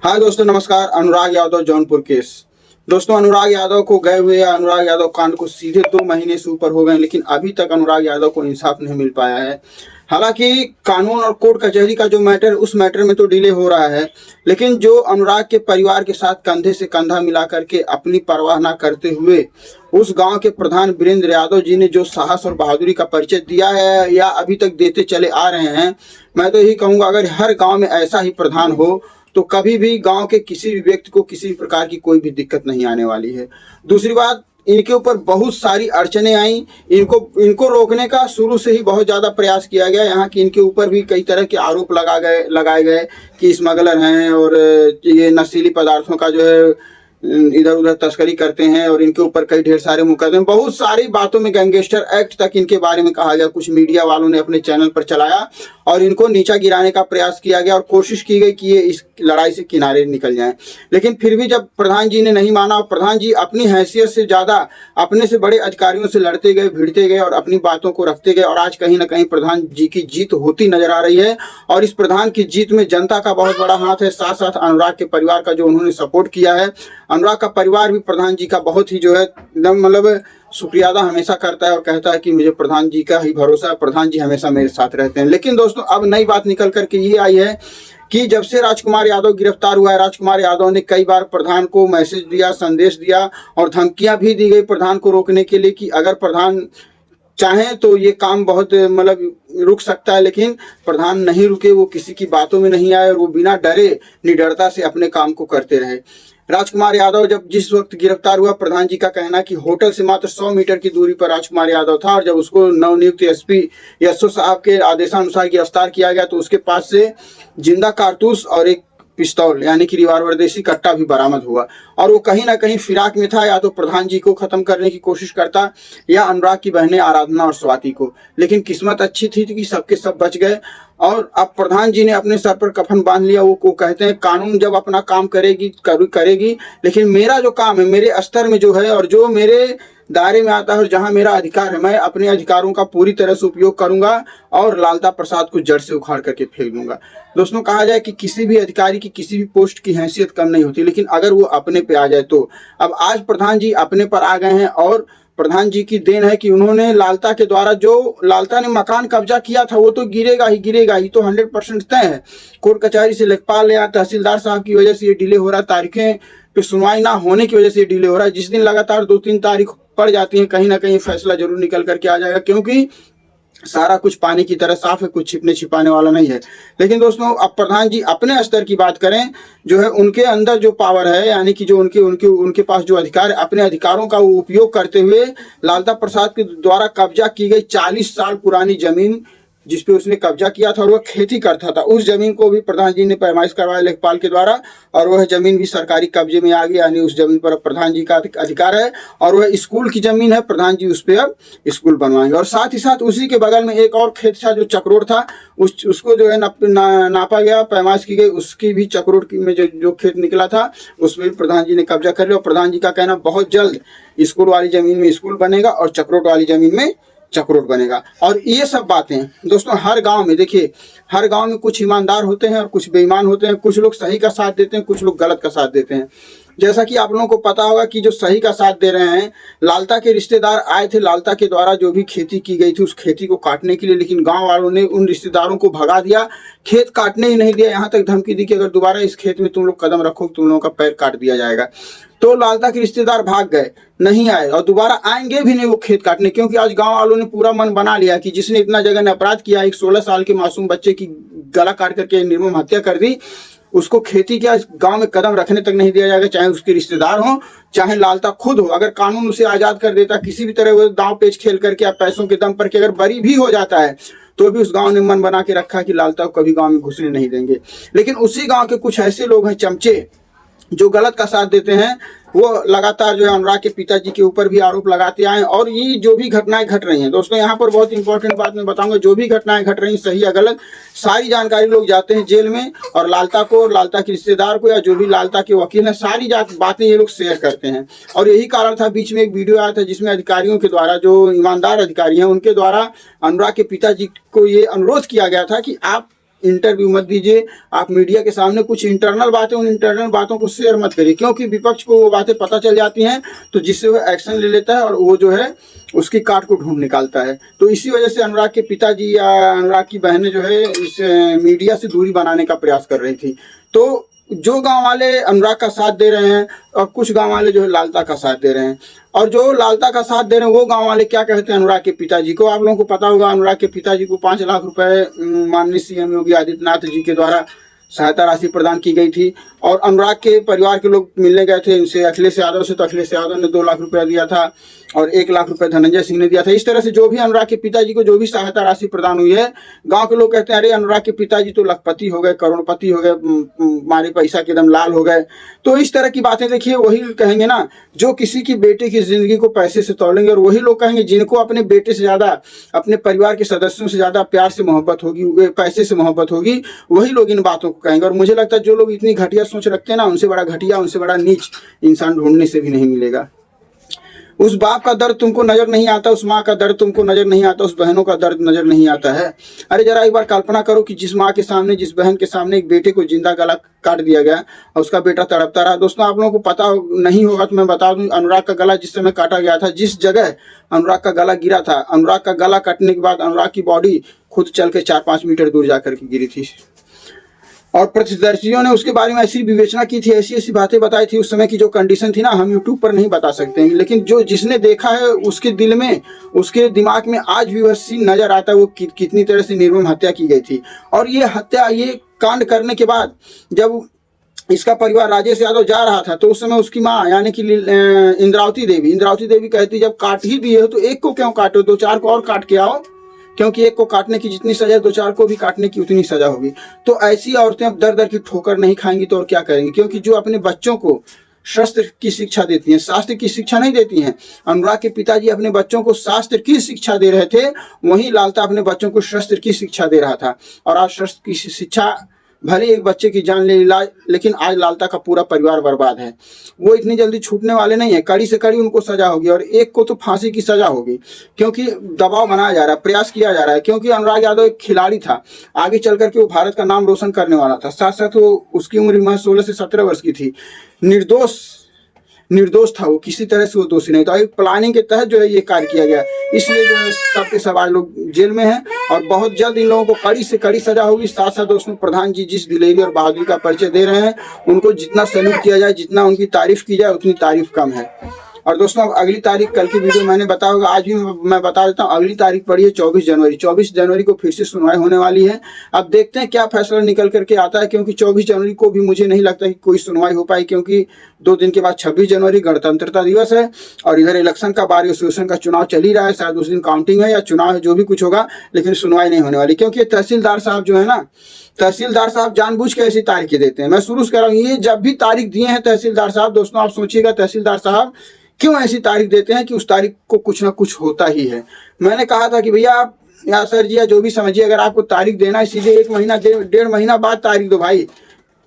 हाँ दोस्तों नमस्कार। अनुराग यादव जौनपुर केस। दोस्तों अनुराग यादव को गए हुए अनुराग यादव कांड को सीधे 2 महीने से ऊपर हो गए, लेकिन अभी तक अनुराग यादव को इंसाफ नहीं मिल पाया है। हालांकि कानून और कोर्ट कचहरी का जो मैटर, उस मैटर में तो डिले हो रहा है, लेकिन जो अनुराग के परिवार के साथ कंधे से कंधा मिला करके अपनी परवाह न करते हुए उस गांव के प्रधान वीरेंद्र यादव जी ने जो साहस और बहादुरी का परिचय दिया है या अभी तक देते चले आ रहे हैं, मैं तो यही कहूँगा अगर हर गाँव में ऐसा ही प्रधान हो तो कभी भी गांव के किसी भी व्यक्ति को किसी भी प्रकार की कोई भी दिक्कत नहीं आने वाली है। दूसरी बात, इनके ऊपर बहुत सारी अड़चने आई। इनको रोकने का शुरू से ही बहुत ज़्यादा प्रयास किया गया। यहाँ की इनके ऊपर भी कई तरह के आरोप लगाए गए कि स्मगलर हैं और ये नशीली पदार्थों का जो है इधर उधर तस्करी करते हैं, और इनके ऊपर कई ढेर सारे मुकदमे, बहुत सारी बातों में गैंगस्टर एक्ट तक इनके बारे में कहा गया। कुछ मीडिया वालों ने अपने चैनल पर चलाया और इनको नीचा गिराने का प्रयास किया गया और कोशिश की गई कि ये इस लड़ाई से किनारे निकल जाएं। लेकिन फिर भी जब प्रधान जी ने नहीं माना, और प्रधान जी अपनी हैसियत से ज़्यादा अपने से बड़े अधिकारियों से लड़ते गए, भिड़ते गए और अपनी बातों को रखते गए, और आज कहीं ना कहीं प्रधान जी की जीत होती नजर आ रही है। और इस प्रधान की जीत में जनता का बहुत बड़ा हाथ है, साथ साथ अनुराग के परिवार का जो उन्होंने सपोर्ट किया है। अनुराग का परिवार भी प्रधान जी का बहुत ही जो है एकदम मतलब शुक्रिया अदा हमेशा करता है और कहता है कि मुझे प्रधान जी का ही भरोसा है, प्रधान जी हमेशा मेरे साथ रहते हैं। लेकिन दोस्तों अब नई बात निकल करके ये आई है कि जब से राजकुमार यादव गिरफ्तार हुआ है, राजकुमार यादव ने कई बार प्रधान को मैसेज दिया, संदेश दिया और धमकियां भी दी गई प्रधान को रोकने के लिए कि अगर प्रधान चाहें तो ये काम बहुत मतलब रुक सकता है। लेकिन प्रधान नहीं रुके, वो किसी की बातों में नहीं आए और वो बिना डरे निडरता से अपने काम को करते रहे। राजकुमार यादव जब जिस वक्त गिरफ्तार हुआ, प्रधान जी का कहना कि होटल से मात्र 100 मीटर की दूरी पर राजकुमार यादव था, और जब उसको नवनियुक्त एसपी यशो साहब के आदेशानुसार गिरफ्तार किया गया तो उसके पास से जिंदा कारतूस और एक पिस्तौल यानी कि रिवाल्वर देसी कट्टा भी बरामद हुआ। और वो कहीं ना कहीं फिराक में था, या तो प्रधान जी को खत्म करने की कोशिश करता या अनुराग की बहनें आराधना और स्वाति को। लेकिन किस्मत अच्छी थी कि सबके सब बच गए। और अब प्रधान जी ने अपने सर पर कफन बांध लिया। वो कहते हैं कानून जब अपना काम करेगी, लेकिन मेरा जो काम है, मेरे स्तर में जो है और जो मेरे दायरे में आता है और जहां मेरा अधिकार है, मैं अपने अधिकारों का पूरी तरह से उपयोग करूंगा और लालता प्रसाद को जड़ से उखाड़ करके फेंक दूंगा। दोस्तों कहा जाए कि किसी भी अधिकारी की किसी भी पोस्ट की हैसियत कम नहीं होती, लेकिन अगर वो अपने पे आ जाए तो अब आज प्रधान जी अपने पर आ गए हैं। और प्रधान जी की देन है कि उन्होंने लालता के द्वारा जो लालता ने मकान कब्जा किया था वो तो गिरेगा ही तो 100% तय है। कोर्ट कचहरी से लेखपाल या तहसीलदार साहब की वजह से ये डिले हो रहा है, तारीखें पे सुनवाई ना होने की वजह से डिले हो रहा है। जिस दिन लगातार 2-3 तारीख पड़ जाती है, कहीं ना कहीं फैसला जरूर निकल करके आ जाएगा, क्योंकि सारा कुछ पानी की तरह साफ है, कुछ छिपने छिपाने वाला नहीं है। लेकिन दोस्तों अब प्रधान जी अपने स्तर की बात करें, जो है उनके अंदर जो पावर है, यानी कि जो उनके पास जो अधिकार है, अपने अधिकारों का वो उपयोग करते हुए लालता प्रसाद के द्वारा कब्जा की गई 40 साल पुरानी जमीन जिसपे उसने कब्जा किया था और वह खेती करता था, उस जमीन को भी प्रधान जी ने पैमाइश करवाया लेखपाल के द्वारा, और वह जमीन भी सरकारी कब्जे में आ गई। यानी उस जमीन पर अब प्रधान जी का अधिकार है और वह स्कूल की जमीन है, प्रधान जी उस पर अब स्कूल बनवाएंगे। और साथ ही साथ उसी के बगल में एक और खेत था जो चक्रोड था, उसको जो है नापा गया, पैमाइश की गई, उसकी भी चक्रोड में जो खेत निकला था उसमें भी प्रधान जी ने कब्जा कर लिया। और प्रधान जी का कहना बहुत जल्द स्कूल वाली जमीन में स्कूल बनेगा और चक्रोड वाली जमीन में चक्रोड बनेगा। और ये सब बातें दोस्तों हर गांव में देखिए, हर गांव में कुछ ईमानदार होते हैं और कुछ बेईमान होते हैं, कुछ लोग सही का साथ देते हैं, कुछ लोग गलत का साथ देते हैं। जैसा कि आप लोगों को पता होगा कि जो सही का साथ दे रहे हैं, लालता के रिश्तेदार आए थे लालता के द्वारा जो भी खेती की गई थी उस खेती को काटने के लिए, लेकिन गांव वालों ने उन रिश्तेदारों को भगा दिया, खेत काटने ही नहीं दिया, यहाँ तक धमकी दी कि अगर दोबारा इस खेत में तुम लोग कदम रखो तुम लोगों का पैर काट दिया जाएगा। तो लालता के रिश्तेदार भाग गए, नहीं आए और दोबारा आएंगे भी नहीं वो खेत काटने, क्योंकि आज गांव वालों ने पूरा मन बना लिया कि जिसने इतना जघन्य अपराध किया, एक 16 साल के मासूम बच्चे की गला काट करके निर्मम हत्या कर दी, उसको खेती क्या गांव में कदम रखने तक नहीं दिया जाएगा, चाहे उसके रिश्तेदार हो चाहे लालता खुद हो। अगर कानून उसे आजाद कर देता, किसी भी तरह वो दांव पेच खेल करके आप पैसों के दम पर के अगर बरी भी हो जाता है, तो भी उस गांव ने मन बना के रखा कि लालता को कभी गांव में घुसने नहीं देंगे। लेकिन उसी गांव के कुछ ऐसे लोग हैं चमचे जो गलत का साथ देते हैं, वो लगातार जो है अनुराग के पिताजी के ऊपर भी आरोप लगाते आए। और ये जो भी घटनाएं घट रही हैं दोस्तों, यहाँ पर बहुत इंपॉर्टेंट बात मैं बताऊंगा, जो भी घटनाएं घट रही हैं सही या गलत, सारी जानकारी लोग जाते हैं जेल में और लालता को, लालता के रिश्तेदार को या जो भी लालता के वकील हैं, सारी बातें ये लोग शेयर करते हैं। और यही कारण था, बीच में एक वीडियो आया था जिसमें अधिकारियों के द्वारा, जो ईमानदार अधिकारी हैं उनके द्वारा अनुराग के पिताजी को ये अनुरोध किया गया था कि आप इंटरव्यू मत दीजिए, आप मीडिया के सामने कुछ इंटरनल बातें, उन इंटरनल बातों को शेयर मत करिए, क्योंकि विपक्ष को वो बातें पता चल जाती हैं तो जिससे वो एक्शन ले लेता है और वो जो है उसकी काट को ढूंढ निकालता है। तो इसी वजह से अनुराग के पिताजी या अनुराग की बहनें जो है इस मीडिया से दूरी बनाने का प्रयास कर रही थी। तो जो गांव वाले अनुराग का साथ दे रहे हैं और कुछ गांव वाले जो है लालता का साथ दे रहे हैं, और जो लालता का साथ दे रहे हैं वो गांव वाले क्या कहते हैं अनुराग के पिताजी को, आप लोगों को पता होगा अनुराग के पिताजी को 5 लाख रुपए माननीय सीएम योगी आदित्यनाथ जी के द्वारा सहायता राशि प्रदान की गई थी। और अनुराग के परिवार के लोग मिलने गए थे इनसे, अखिलेश यादव से, तो अखिलेश यादव ने 2 लाख रुपया दिया था और 1 लाख रुपए धनंजय सिंह ने दिया था। इस तरह से जो भी अनुराग के पिताजी को जो भी सहायता राशि प्रदान हुई है, गांव के लोग कहते हैं अरे अनुराग के पिताजी तो लखपति हो गए, करोड़पति हो गए, मारे पैसा के एकदम लाल हो गए। तो इस तरह की बातें देखिए वही कहेंगे ना जो किसी की बेटे की जिंदगी को पैसे से तोलेंगे, और वही लोग कहेंगे जिनको अपने बेटे से ज्यादा, अपने परिवार के सदस्यों से ज्यादा प्यार से मोहब्बत होगी, पैसे से मोहब्बत होगी, वही लोग इन बातों को कहेंगे। और मुझे लगता है जो लोग इतनी घटिया सोच रखते हैं ना, उनसे बड़ा घटिया, उनसे बड़ा नीच इंसान ढूंढने से भी नहीं मिलेगा। उस बाप का दर्द तुमको नजर नहीं आता, उस माँ का दर्द तुमको नजर नहीं आता, उस बहनों का दर्द नजर नहीं आता है। अरे जरा एक बार कल्पना करो कि जिस माँ के सामने, जिस बहन के सामने एक बेटे को जिंदा गला काट दिया गया और उसका बेटा तड़पता रहा। दोस्तों आप लोगों को पता नहीं होगा तो मैं बता दूं, अनुराग का गला जिस समय काटा गया था, जिस जगह अनुराग का गला गिरा था, अनुराग का गला कटने के बाद अनुराग की बॉडी खुद चल के 4-5 मीटर दूर जाकर के गिरी थी। और प्रत्यक्षदर्शियों ने उसके बारे में ऐसी विवेचना की थी, ऐसी ऐसी बातें बताई थी। उस समय की जो कंडीशन थी ना, हम यूट्यूब पर नहीं बता सकते हैं, लेकिन जो जिसने देखा है उसके दिल में, उसके दिमाग में आज भी वह सीन नजर आता है, वो कितनी तरह से निर्मम हत्या की गई थी। और ये हत्या, ये कांड करने के बाद जब इसका परिवार राजेश यादव जा रहा था तो उस समय उसकी माँ यानी कि इंद्रावती देवी कहती जब काट ही दिए हो तो एक को क्यों काटो, 2-4 को और काट के आओ, क्योंकि एक को काटने की जितनी सजा 2-4 को भी काटने की उतनी सजा होगी। तो ऐसी औरतें अब दर दर की ठोकर नहीं खाएंगी तो और क्या करेंगी, क्योंकि जो अपने बच्चों को शस्त्र की शिक्षा देती हैं, शास्त्र की शिक्षा नहीं देती हैं। अनुराग के पिताजी अपने बच्चों को शास्त्र की शिक्षा दे रहे थे, वहीं लालता अपने बच्चों को शस्त्र की शिक्षा दे रहा था। और आज शस्त्र की शिक्षा भले एक बच्चे की जान ले ला, लेकिन आज लालता का पूरा परिवार बर्बाद है। वो इतनी जल्दी छूटने वाले नहीं है, कड़ी से कड़ी उनको सजा होगी, और एक को तो फांसी की सजा होगी, क्योंकि दबाव बनाया जा रहा है, प्रयास किया जा रहा है। क्योंकि अनुराग यादव एक खिलाड़ी था, आगे चल करके वो भारत का नाम रोशन करने वाला था। साथ साथ वो, उसकी उम्र महज 16 से 17 वर्ष की थी, निर्दोष था, वो किसी तरह से वो दोषी नहीं था। एक प्लानिंग के तहत जो है ये कार्य किया गया, इसलिए जो है सब के सब आज लोग जेल में हैं और बहुत जल्द इन लोगों को कड़ी से कड़ी सजा होगी। साथ साथ दोस्तों प्रधान जी जिस दिलेरी और बहादुरी का परिचय दे रहे हैं, उनको जितना सैल्यूट किया जाए, जितना उनकी तारीफ की जाए उतनी तारीफ कम है। और दोस्तों अब अगली तारीख, कल की वीडियो मैंने बताया होगा, आज भी मैं बता देता हूँ, अगली तारीख पड़ी है 24 जनवरी। 24 जनवरी को फिर से सुनवाई होने वाली है। अब देखते हैं क्या फैसला निकल करके आता है, क्योंकि 24 जनवरी को भी मुझे नहीं लगता कि कोई सुनवाई हो पाई, क्योंकि 2 दिन के बाद 26 जनवरी गणतंत्रता दिवस है और इधर इलेक्शन का बार एसोसिएशन का चुनाव चल ही रहा है। शायद उस दिन काउंटिंग है या चुनाव है, जो भी कुछ होगा, लेकिन सुनवाई नहीं होने वाली, क्योंकि तहसीलदार साहब जो है ना, तहसीलदार साहब जानबूझ के ऐसी तारीखें देते हैं। मैं शुरू से कह रहा हूँ, ये जब भी तारीख दिए हैं तहसीलदार साहब, दोस्तों आप सोचिएगा तहसीलदार साहब क्यों ऐसी तारीख देते हैं कि उस तारीख को कुछ ना कुछ होता ही है। मैंने कहा था कि भैया आप या सर जी या जो भी समझिए, अगर आपको तारीख देना है सीधे 1 महीना 1.5 महीना बाद तारीख दो भाई।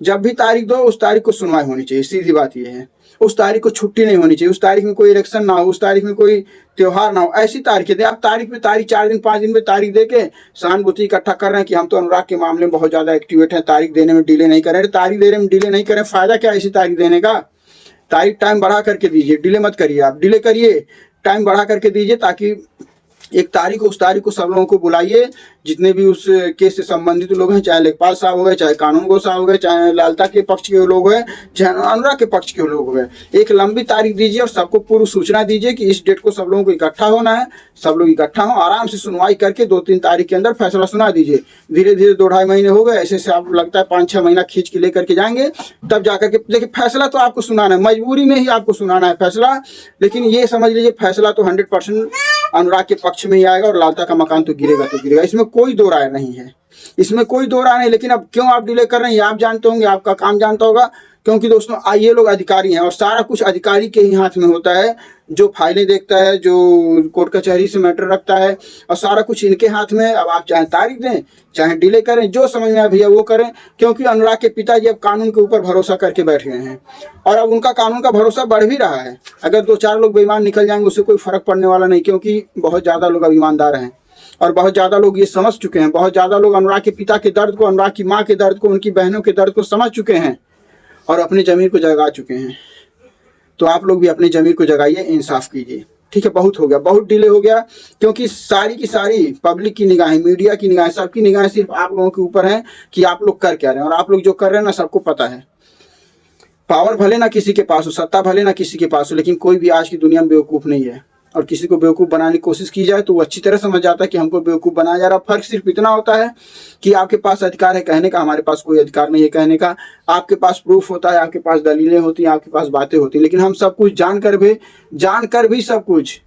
जब भी तारीख दो उस तारीख को सुनवाई होनी चाहिए, सीधी बात यह है। उस तारीख को छुट्टी नहीं होनी चाहिए, उस तारीख में कोई इलेक्शन ना हो, उस तारीख में कोई त्योहार ना हो, ऐसी तारीखें दे। आप तारीख पे तारीख 4 दिन 5 दिन में तारीख दे के सहानुभूति इकट्ठा कर रहे हैं कि हम तो अनुराग के मामले में बहुत ज्यादा एक्टिवेट हैं, तारीख देने में डिले नहीं करें। तारीख देने में डिले नहीं करें, फायदा क्या ऐसी तारीख देने का। तारीख टाइम बढ़ा करके दीजिए, डिले मत करिए। आप डिले करिए, टाइम बढ़ा करके दीजिए, ताकि एक तारीख उस तारीख को सब लोगों को बुलाइए, जितने भी उस केस से संबंधित लोग हैं, चाहे लेखपाल साहब हो गए, चाहे कानून गो साहब हो गए, चाहे लालता के पक्ष के लोग हैं, चाहे अनुराग के पक्ष के लोग हैं। एक लंबी तारीख दीजिए और सबको पूर्व सूचना दीजिए कि इस डेट को सब लोगों को इकट्ठा होना है। सब लोग इकट्ठा हो, आराम से सुनवाई करके 2-3 तारीख के अंदर फैसला सुना दीजिए। धीरे धीरे 2-2.5 महीने हो गए, ऐसे से आपको लगता है 5-6 महीना खींच के लेकर के जाएंगे, तब जाकर के देखिए फैसला तो आपको सुनाना है, मजबूरी में ही आपको सुनाना है फैसला। लेकिन ये समझ लीजिए फैसला तो 100% अनुराग के पक्ष में ही आएगा और लालता का मकान तो गिरेगा तो गिरेगा, इसमें कोई दो राय नहीं है, इसमें कोई दो राय नहीं। लेकिन अब क्यों आप डिले कर रहे हैं, ये आप जानते होंगे, आपका काम जानता होगा, क्योंकि दोस्तों ये लोग अधिकारी हैं और सारा कुछ अधिकारी के ही हाथ में होता है। जो फाइलें देखता है, जो कोर्ट कचहरी से मैटर रखता है, और सारा कुछ इनके हाथ में है। अब आप चाहे तारीख दें, चाहे डिले करें, जो समझ में आए भैया वो करें, क्योंकि अनुराग के पिताजी अब कानून के ऊपर भरोसा करके बैठ गए हैं और अब उनका कानून का भरोसा बढ़ भी रहा है। अगर 2-4 लोग बेईमान निकल जाएंगे उससे कोई फर्क पड़ने वाला नहीं, क्योंकि बहुत ज़्यादा लोग अब ईमानदार हैं और बहुत ज़्यादा लोग ये समझ चुके हैं, बहुत ज़्यादा लोग अनुराग के पिता के दर्द को, अनुराग की माँ के दर्द को, उनकी बहनों के दर्द को समझ चुके हैं और अपनी ज़मीर को जगा चुके हैं। तो आप लोग भी अपनी ज़मीर को जगाइए, इंसाफ कीजिए। ठीक है, बहुत हो गया, बहुत डिले हो गया, क्योंकि सारी की सारी पब्लिक की निगाहें, मीडिया की निगाहें, सबकी निगाहें सिर्फ आप लोगों के ऊपर हैं कि आप लोग कर क्या रहे हैं। और आप लोग जो कर रहे हैं ना, सबको पता है। पावर भले ना किसी के पास हो, सत्ता भले ना किसी के पास हो, लेकिन कोई भी आज की दुनिया में बेवकूफ़ नहीं है। और किसी को बेवकूफ़ बनाने की कोशिश की जाए तो वो अच्छी तरह समझ जाता है कि हमको बेवकूफ़ बनाया जा रहा है। फर्क सिर्फ इतना होता है कि आपके पास अधिकार है कहने का, हमारे पास कोई अधिकार नहीं है कहने का। आपके पास प्रूफ होता है, आपके पास दलीलें होती हैं, आपके पास बातें होती हैं, लेकिन हम सब कुछ जानकर भी सब कुछ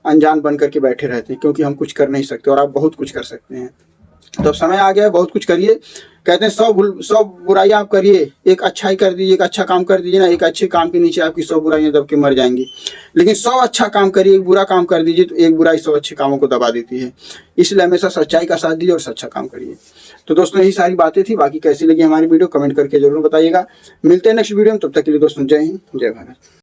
अनजान बन करके बैठे रहते हैं, क्योंकि हम कुछ कर नहीं सकते और आप बहुत कुछ कर सकते हैं। तो समय आ गया है, बहुत कुछ करिए। कहते हैं 100 बुराइयां आप करिए, एक अच्छाई कर दीजिए, एक अच्छा काम कर दीजिए ना, एक अच्छे काम के नीचे आपकी 100 बुराइयां दब के मर जाएंगी। लेकिन 100 अच्छा काम करिए, एक बुरा काम कर दीजिए तो एक बुराई 100 अच्छे कामों को दबा देती है। इसलिए हमेशा सच्चाई का साथ दीजिए और सच्चा काम करिए। तो दोस्तों यही सारी बातें थी। बाकी कैसी लगी हमारी वीडियो कमेंट करके जरूर बताइएगा। मिलते हैं नेक्स्ट वीडियो में, तब तक के लिए दोस्तों जय हिंद, जय भारत।